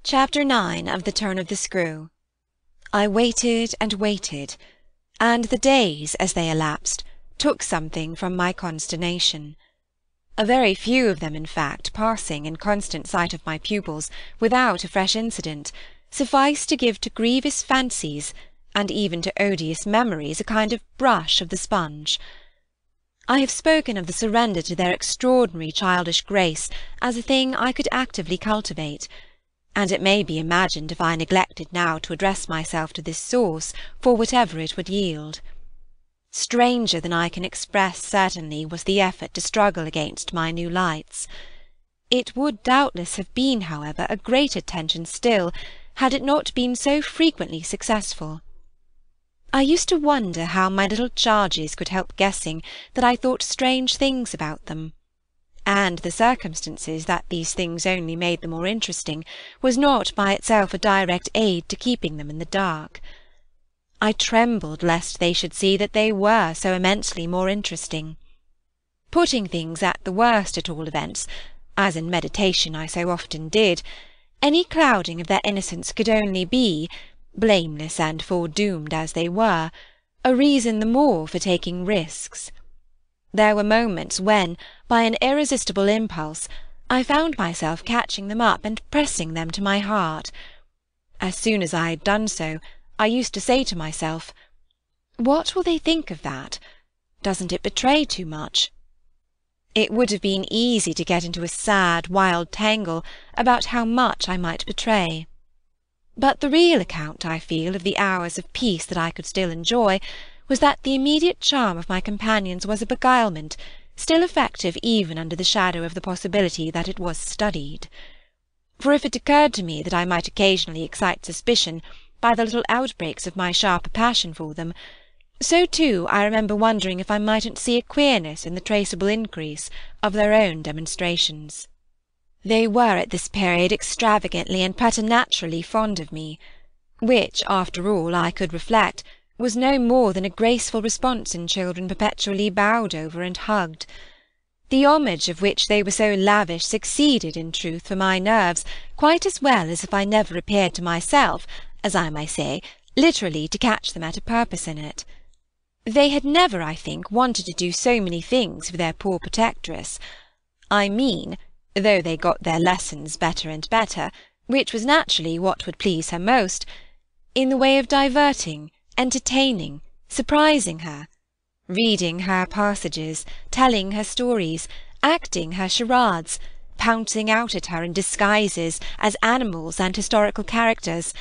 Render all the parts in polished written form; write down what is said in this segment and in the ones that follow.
Chapter 9 of The Turn of the Screw. I waited and waited, and the days, as they elapsed, took something from my consternation. A very few of them, in fact, passing in constant sight of my pupils, without a fresh incident, sufficed to give to grievous fancies, and even to odious memories, a kind of brush of the sponge. I have spoken of the surrender to their extraordinary childish grace as a thing I could actively cultivate, and it may be imagined if I neglected now to address myself to this source for whatever it would yield. Stranger than I can express certainly was the effort to struggle against my new lights. It would doubtless have been, however, a greater tension still, had it not been so frequently successful. I used to wonder how my little charges could help guessing that I thought strange things about them, and the circumstances that these things only made the more interesting was not by itself a direct aid to keeping them in the dark. I trembled lest they should see that they were so immensely more interesting. Putting things at the worst at all events, as in meditation I so often did, any clouding of their innocence could only be, blameless and foredoomed as they were, a reason the more for taking risks. There were moments when, by an irresistible impulse, I found myself catching them up and pressing them to my heart. As soon as I had done so, I used to say to myself, "What will they think of that? Doesn't it betray too much?" It would have been easy to get into a sad, wild tangle about how much I might betray. But the real account, I feel, of the hours of peace that I could still enjoy was that the immediate charm of my companions was a beguilement, still effective even under the shadow of the possibility that it was studied. For if it occurred to me that I might occasionally excite suspicion by the little outbreaks of my sharper passion for them, so too I remember wondering if I mightn't see a queerness in the traceable increase of their own demonstrations. They were at this period extravagantly and preternaturally fond of me, which, after all, I could reflect, was no more than a graceful response in children perpetually bowed over and hugged. The homage of which they were so lavish succeeded, in truth, for my nerves quite as well as if I never appeared to myself, as I may say, literally to catch them at a purpose in it. They had never, I think, wanted to do so many things for their poor protectress. I mean, though they got their lessons better and better, which was naturally what would please her most, in the way of diverting, entertaining, surprising her, reading her passages, telling her stories, acting her charades, pouncing out at her in disguises as animals and historical characters,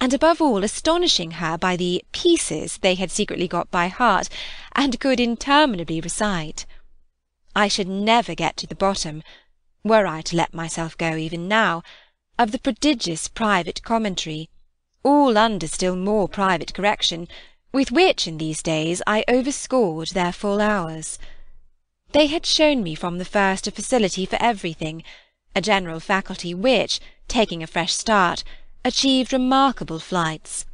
and above all astonishing her by the pieces they had secretly got by heart and could interminably recite. I should never get to the bottom, were I to let myself go even now, of the prodigious private commentary, all under still more private correction, with which in these days I overscored their full hours. They had shown me from the first a facility for everything, a general faculty which, taking a fresh start, achieved remarkable flights.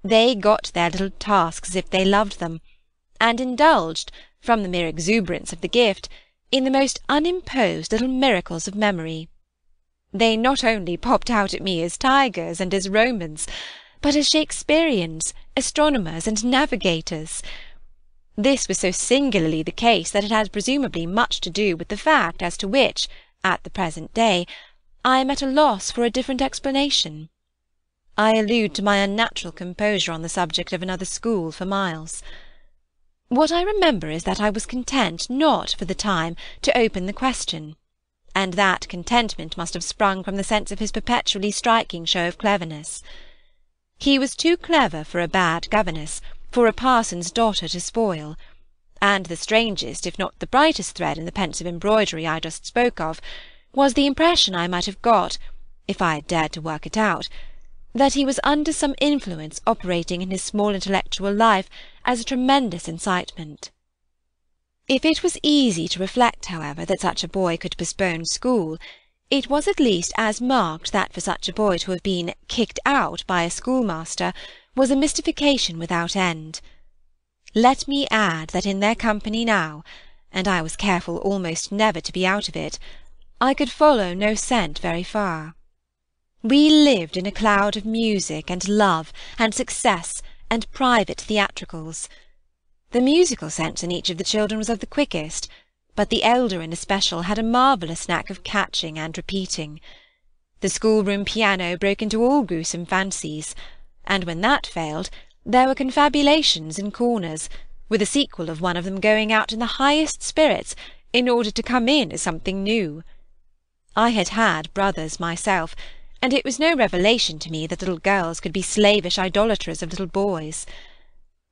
They got their little tasks as if they loved them, and indulged, from the mere exuberance of the gift, in the most unimposed little miracles of memory. They not only popped out at me as tigers and as Romans, but as Shakespearians, astronomers, and navigators. This was so singularly the case that it had presumably much to do with the fact as to which, at the present day, I am at a loss for a different explanation. I allude to my unnatural composure on the subject of another school for Miles. What I remember is that I was content not, for the time, to open the question, and that contentment must have sprung from the sense of his perpetually striking show of cleverness. He was too clever for a bad governess, for a parson's daughter to spoil, and the strangest, if not the brightest thread in the pensive embroidery I just spoke of, was the impression I might have got, if I had dared to work it out, that he was under some influence operating in his small intellectual life as a tremendous incitement. If it was easy to reflect, however, that such a boy could postpone school, it was at least as marked that for such a boy to have been kicked out by a schoolmaster was a mystification without end. Let me add that in their company now, and I was careful almost never to be out of it, I could follow no scent very far. We lived in a cloud of music and love and success and private theatricals. The musical sense in each of the children was of the quickest, but the elder in especial had a marvellous knack of catching and repeating. The schoolroom piano broke into all gruesome fancies, and when that failed, there were confabulations in corners, with a sequel of one of them going out in the highest spirits in order to come in as something new. I had brothers myself, and it was no revelation to me that little girls could be slavish idolaters of little boys.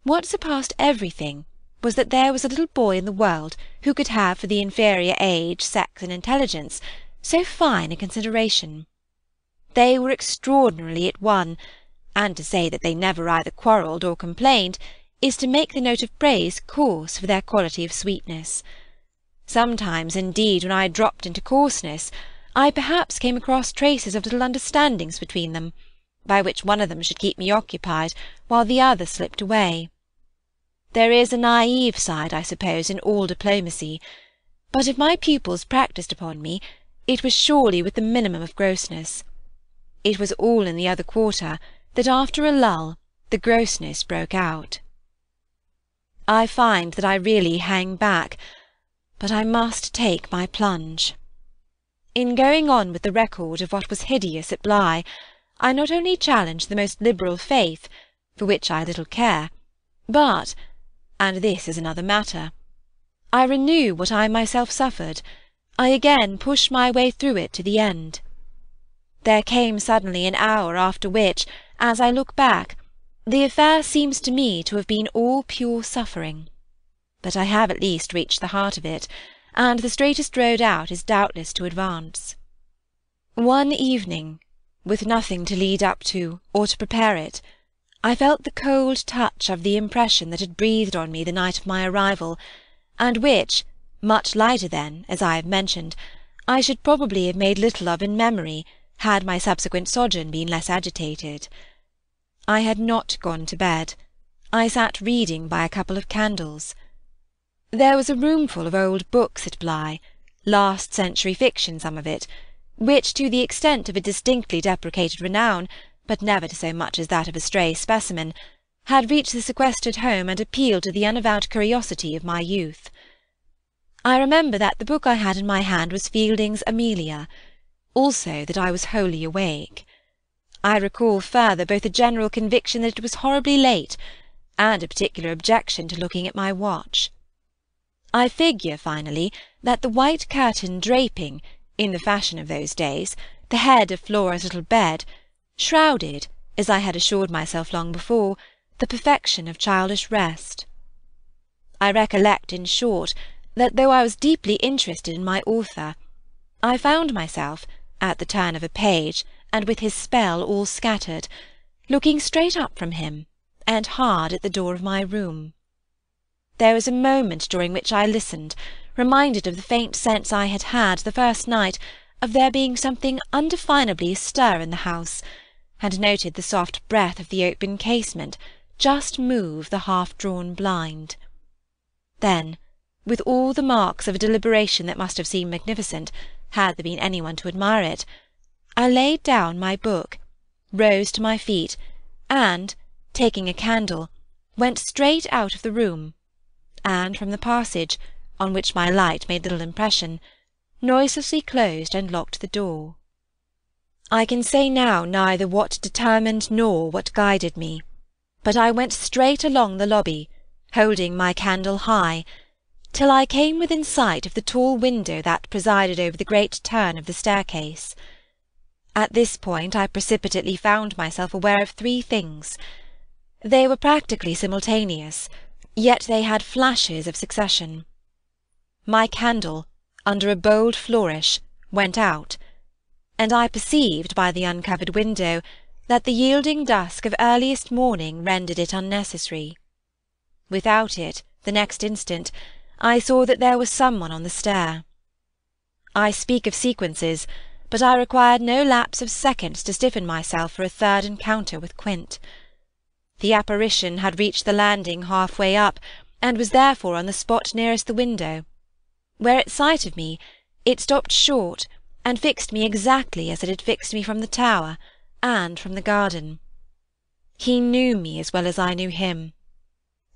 What surpassed everything was that there was a little boy in the world who could have for the inferior age, sex, and intelligence so fine a consideration. They were extraordinarily at one, and to say that they never either quarrelled or complained is to make the note of praise coarse for their quality of sweetness. Sometimes, indeed, when I dropped into coarseness, I perhaps came across traces of little understandings between them, by which one of them should keep me occupied while the other slipped away. There is a naive side, I suppose, in all diplomacy, but if my pupils practised upon me, it was surely with the minimum of grossness. It was all in the other quarter that after a lull the grossness broke out. I find that I really hang back, but I must take my plunge. In going on with the record of what was hideous at Bligh, I not only challenge the most liberal faith, for which I little care, but, and this is another matter, I renew what I myself suffered, I again push my way through it to the end. There came suddenly an hour after which, as I look back, the affair seems to me to have been all pure suffering, but I have at least reached the heart of it, and the straightest road out is doubtless to advance. One evening, with nothing to lead up to or to prepare it, I felt the cold touch of the impression that had breathed on me the night of my arrival, and which, much lighter than, as I have mentioned, I should probably have made little of in memory had my subsequent sojourn been less agitated. I had not gone to bed. I sat reading by a couple of candles. There was a roomful of old books at Bligh, last-century fiction some of it, which to the extent of a distinctly deprecated renown, but never to so much as that of a stray specimen, had reached the sequestered home and appealed to the unavowed curiosity of my youth. I remember that the book I had in my hand was Fielding's Amelia, also that I was wholly awake. I recall further both a general conviction that it was horribly late, and a particular objection to looking at my watch. I figure, finally, that the white curtain draping, in the fashion of those days, the head of Flora's little bed, shrouded, as I had assured myself long before, the perfection of childish rest. I recollect, in short, that though I was deeply interested in my author, I found myself, at the turn of a page, and with his spell all scattered, looking straight up from him, and hard at the door of my room. There was a moment during which I listened, reminded of the faint sense I had had the first night of there being something undefinably astir in the house, and noted the soft breath of the open casement just move the half-drawn blind. Then, with all the marks of a deliberation that must have seemed magnificent, had there been any one to admire it, I laid down my book, rose to my feet, and, taking a candle, went straight out of the room, and from the passage, on which my light made little impression, noiselessly closed and locked the door. I can say now neither what determined nor what guided me, but I went straight along the lobby, holding my candle high, till I came within sight of the tall window that presided over the great turn of the staircase. At this point I precipitately found myself aware of three things. They were practically simultaneous, yet they had flashes of succession. My candle, under a bold flourish, went out, and I perceived by the uncovered window that the yielding dusk of earliest morning rendered it unnecessary. Without it, the next instant, I saw that there was someone on the stair. I speak of sequences, but I required no lapse of seconds to stiffen myself for a third encounter with Quint. The apparition had reached the landing half-way up, and was therefore on the spot nearest the window, where at sight of me it stopped short, and fixed me exactly as it had fixed me from the tower and from the garden. He knew me as well as I knew him,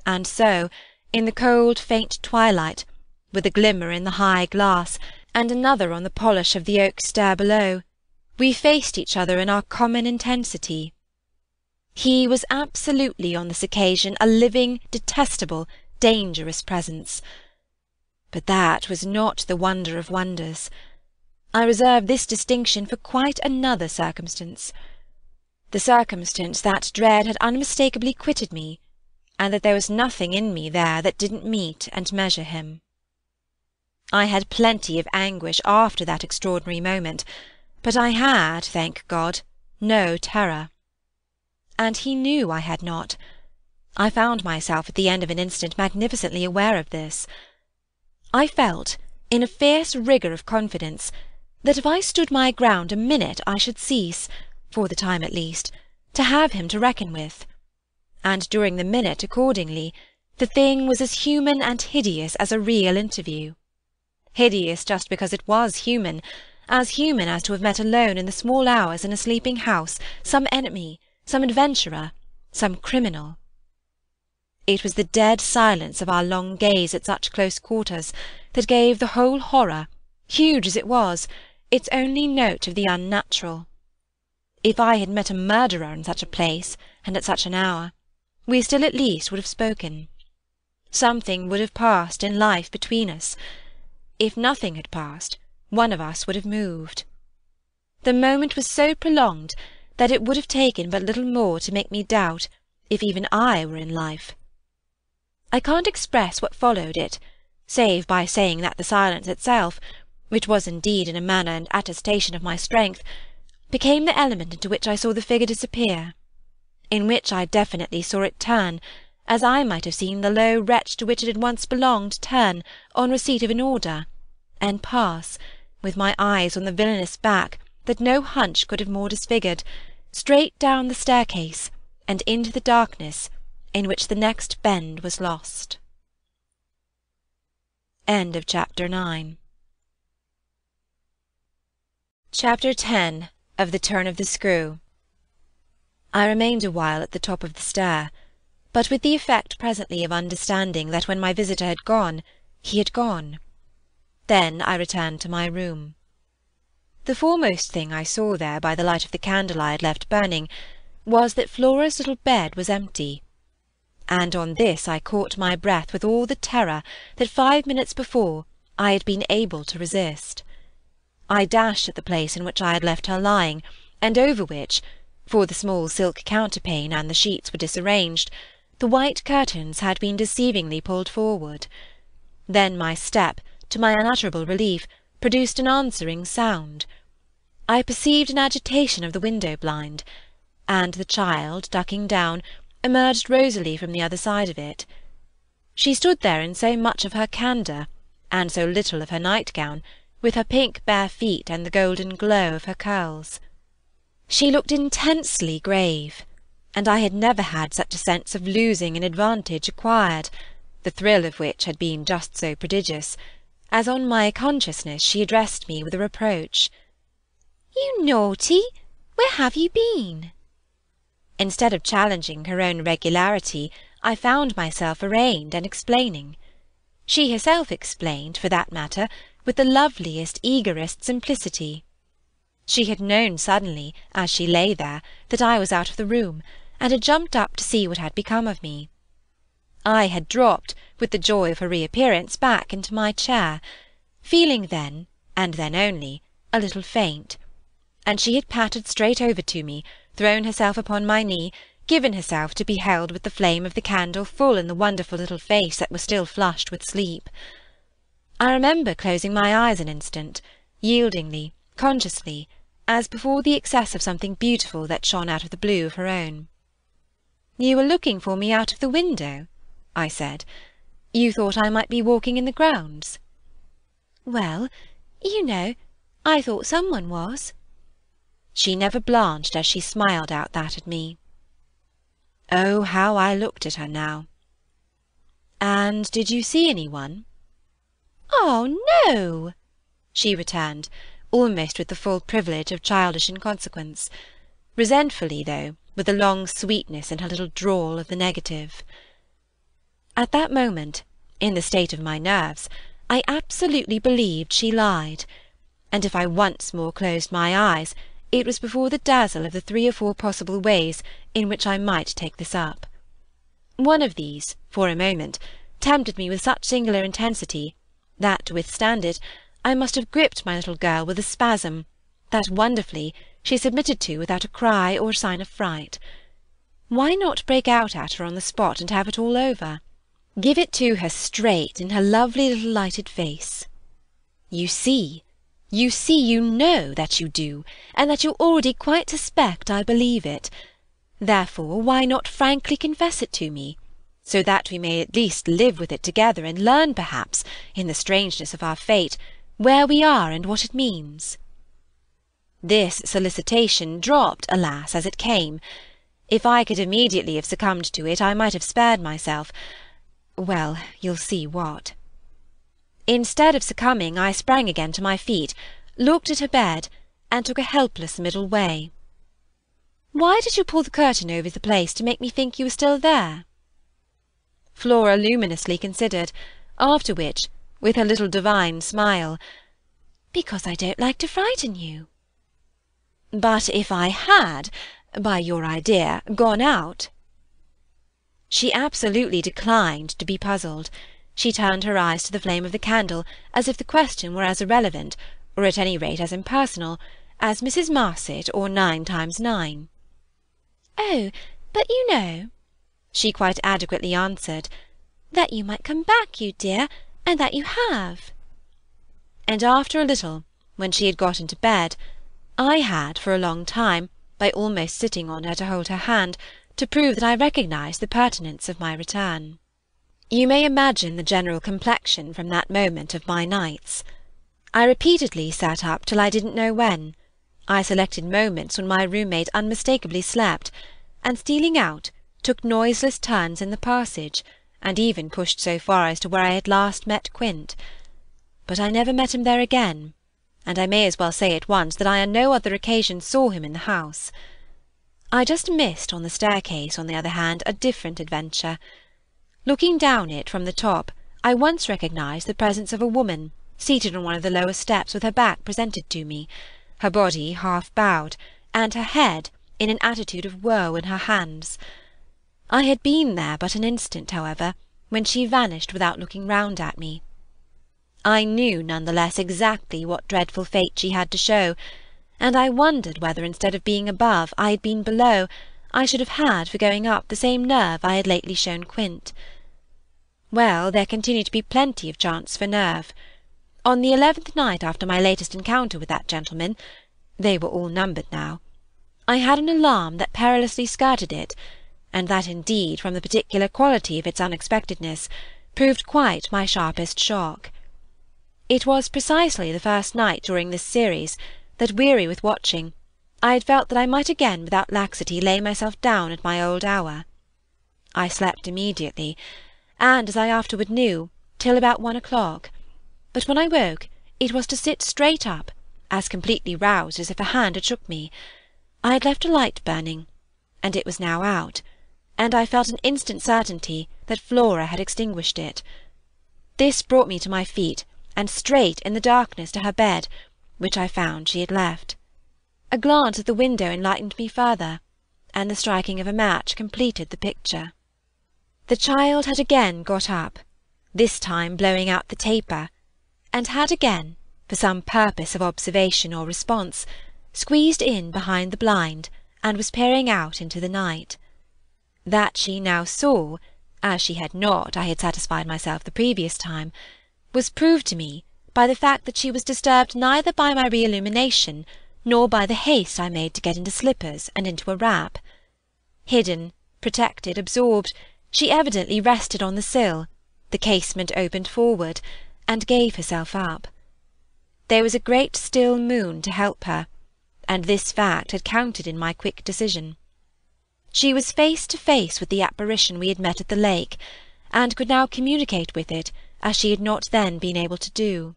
and so, in the cold, faint twilight, with a glimmer in the high glass, and another on the polish of the oak stair below, we faced each other in our common intensity. He was absolutely on this occasion a living, detestable, dangerous presence. But that was not the wonder of wonders. I reserve this distinction for quite another circumstance. The circumstance that dread had unmistakably quitted me, and that there was nothing in me there that didn't meet and measure him. I had plenty of anguish after that extraordinary moment, but I had, thank God, no terror. And he knew I had not. I found myself at the end of an instant magnificently aware of this. I felt, in a fierce rigour of confidence, that if I stood my ground a minute I should cease, for the time at least, to have him to reckon with. And during the minute, accordingly, the thing was as human and hideous as a real interview. Hideous just because it was human as to have met alone in the small hours in a sleeping house some enemy, some adventurer, some criminal. It was the dead silence of our long gaze at such close quarters that gave the whole horror, huge as it was, its only note of the unnatural. If I had met a murderer in such a place and at such an hour, we still at least would have spoken. Something would have passed in life between us. If nothing had passed, one of us would have moved. The moment was so prolonged that it would have taken but little more to make me doubt if even I were in life. I can't express what followed it, save by saying that the silence itself, which was indeed in a manner an attestation of my strength, became the element into which I saw the figure disappear, in which I definitely saw it turn, as I might have seen the low wretch to which it had once belonged turn, on receipt of an order, and pass, with my eyes on the villainous back that no hunch could have more disfigured, straight down the staircase, and into the darkness, in which the next bend was lost. End of Chapter 9. Chapter 10 of The Turn of the Screw. I remained a while at the top of the stair, but with the effect presently of understanding that when my visitor had gone, he had gone. Then I returned to my room. The foremost thing I saw there by the light of the candle I had left burning was that Flora's little bed was empty, and on this I caught my breath with all the terror that 5 minutes before I had been able to resist. I dashed at the place in which I had left her lying, and over which, for the small silk counterpane and the sheets were disarranged, the white curtains had been deceivingly pulled forward. Then my step, to my unutterable relief, produced an answering sound. I perceived an agitation of the window-blind, and the child, ducking down, emerged rosily from the other side of it. She stood there in so much of her candour, and so little of her nightgown, with her pink bare feet and the golden glow of her curls. She looked intensely grave, and I had never had such a sense of losing an advantage acquired, the thrill of which had been just so prodigious, as on my consciousness she addressed me with a reproach. "You naughty! Where have you been?" Instead of challenging her own regularity, I found myself arraigned and explaining. She herself explained, for that matter, with the loveliest, eagerest simplicity. She had known suddenly, as she lay there, that I was out of the room, and had jumped up to see what had become of me. I had dropped, with the joy of her reappearance, back into my chair, feeling then, and then only, a little faint, and she had pattered straight over to me, thrown herself upon my knee, given herself to be held with the flame of the candle full in the wonderful little face that was still flushed with sleep. I remember closing my eyes an instant, yieldingly, consciously, as before the excess of something beautiful that shone out of the blue of her own. "You were looking for me out of the window?" I said. "You thought I might be walking in the grounds?" "Well, you know, I thought someone was." She never blanched as she smiled out that at me. Oh, how I looked at her now! "And did you see any one?" "Oh, no!" she returned, almost with the full privilege of childish inconsequence. Resentfully, though, with a long sweetness in her little drawl of the negative. At that moment, in the state of my nerves, I absolutely believed she lied, and if I once more closed my eyes, it was before the dazzle of the 3 or 4 possible ways in which I might take this up. One of these, for a moment, tempted me with such singular intensity that, to withstand it, I must have gripped my little girl with a spasm that, wonderfully, she submitted to without a cry or sign of fright. Why not break out at her on the spot and have it all over? Give it to her straight in her lovely little lighted face. You see, you know that you do, and that you already quite suspect I believe it. Therefore, why not frankly confess it to me, so that we may at least live with it together and learn, perhaps, in the strangeness of our fate, where we are and what it means? This solicitation dropped, alas, as it came. If I could immediately have succumbed to it, I might have spared myself—well, you'll see what. Instead of succumbing, I sprang again to my feet, looked at her bed, and took a helpless middle way. "Why did you pull the curtain over the place to make me think you were still there?" Flora luminously considered, after which, with her little divine smile, "Because I don't like to frighten you." "But if I had, by your idea, gone out?" She absolutely declined to be puzzled. She turned her eyes to the flame of the candle, as if the question were as irrelevant, or at any rate as impersonal, as Mrs. Marset or 9 times 9. "Oh, but you know," she quite adequately answered, "that you might come back, you dear, and that you have." And after a little, when she had got into bed, I had for a long time, by almost sitting on her to hold her hand, to prove that I recognised the pertinence of my return. You may imagine the general complexion from that moment of my nights. I repeatedly sat up till I didn't know when. I selected moments when my room-mate unmistakably slept, and stealing out, took noiseless turns in the passage, and even pushed so far as to where I had last met Quint. But I never met him there again, and I may as well say at once that I on no other occasion saw him in the house. I just missed on the staircase, on the other hand, a different adventure. Looking down it from the top, I once recognised the presence of a woman, seated on one of the lower steps with her back presented to me, her body half bowed, and her head in an attitude of woe in her hands. I had been there but an instant, however, when she vanished without looking round at me. I knew none the less exactly what dreadful fate she had to show, and I wondered whether instead of being above I had been below, I should have had for going up the same nerve I had lately shown Quint. Well, there continued to be plenty of chance for nerve. On the 11th night after my latest encounter with that gentleman, they were all numbered now, I had an alarm that perilously skirted it, and that indeed, from the particular quality of its unexpectedness, proved quite my sharpest shock. It was precisely the first night during this series that, weary with watching, I had felt that I might again without laxity lay myself down at my old hour. I slept immediately, and, as I afterward knew, till about 1 o'clock, but when I woke it was to sit straight up, as completely roused as if a hand had shook me. I had left a light burning, and it was now out, and I felt an instant certainty that Flora had extinguished it. This brought me to my feet, and straight in the darkness to her bed, which I found she had left. A glance at the window enlightened me further, and the striking of a match completed the picture. The child had again got up, this time blowing out the taper, and had again, for some purpose of observation or response, squeezed in behind the blind, and was peering out into the night. That she now saw, as she had not, I had satisfied myself the previous time, was proved to me by the fact that she was disturbed neither by my re-illumination nor by the haste I made to get into slippers and into a wrap. Hidden, protected, absorbed, she evidently rested on the sill, the casement opened forward, and gave herself up. There was a great still moon to help her, and this fact had counted in my quick decision. She was face to face with the apparition we had met at the lake, and could now communicate with it as she had not then been able to do.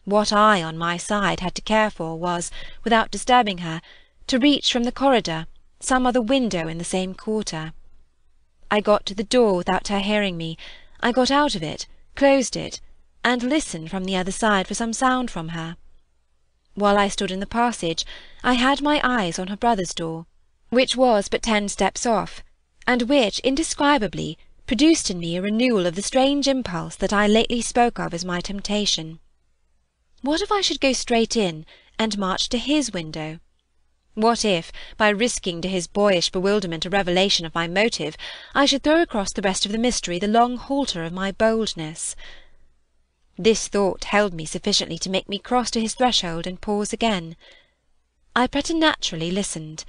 What I, on my side, had to care for was, without disturbing her, to reach from the corridor some other window in the same quarter. I got to the door without her hearing me. I got out of it, closed it, and listened from the other side for some sound from her. While I stood in the passage, I had my eyes on her brother's door, which was but 10 steps off, and which indescribably produced in me a renewal of the strange impulse that I lately spoke of as my temptation. What if I should go straight in and march to his window? What if, by risking to his boyish bewilderment a revelation of my motive, I should throw across the rest of the mystery the long halter of my boldness? This thought held me sufficiently to make me cross to his threshold and pause again. I preternaturally listened.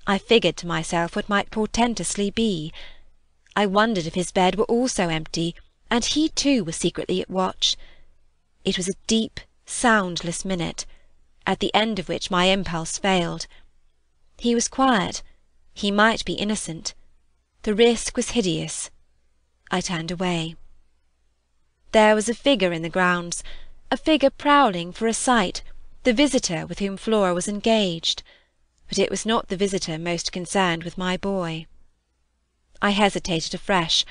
I figured to myself what might portentously be. I wondered if his bed were also empty, and he too was secretly at watch. It was a deep, soundless minute, at the end of which my impulse failed. He was quiet. He might be innocent. The risk was hideous. I turned away. There was a figure in the grounds, a figure prowling for a sight, the visitor with whom Flora was engaged. But it was not the visitor most concerned with my boy. I hesitated afresh,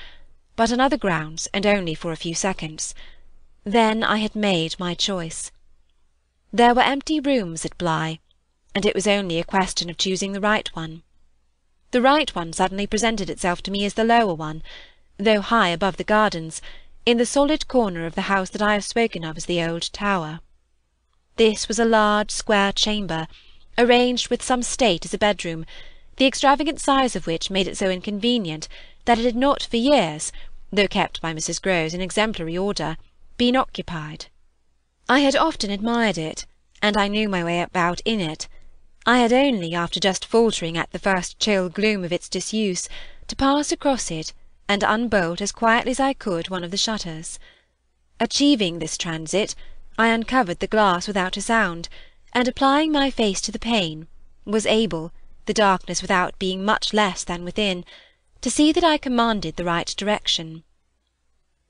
but on other grounds, and only for a few seconds. Then I had made my choice. There were empty rooms at Bly, and it was only a question of choosing the right one. The right one suddenly presented itself to me as the lower one, though high above the gardens, in the solid corner of the house that I have spoken of as the old tower. This was a large square chamber, arranged with some state as a bedroom, the extravagant size of which made it so inconvenient that it had not for years, though kept by Mrs. Grose in exemplary order, been occupied. I had often admired it, and I knew my way about in it. I had only, after just faltering at the first chill gloom of its disuse, to pass across it and unbolt as quietly as I could one of the shutters. Achieving this transit, I uncovered the glass without a sound, and applying my face to the pane, was able, the darkness without being much less than within, to see that I commanded the right direction.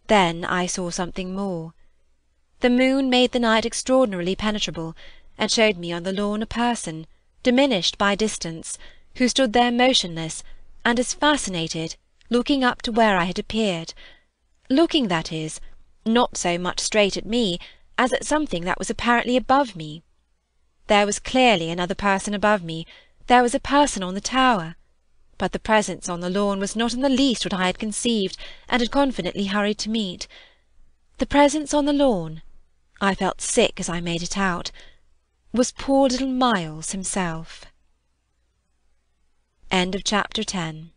Then I saw something more. The moon made the night extraordinarily penetrable, and showed me on the lawn a person, diminished by distance, who stood there motionless, and as fascinated, looking up to where I had appeared, looking, that is, not so much straight at me as at something that was apparently above me. There was clearly another person above me, there was a person on the tower, but the presence on the lawn was not in the least what I had conceived and had confidently hurried to meet. The presence on the lawn, I felt sick as I made it out, was poor little Miles himself. End of Chapter 10.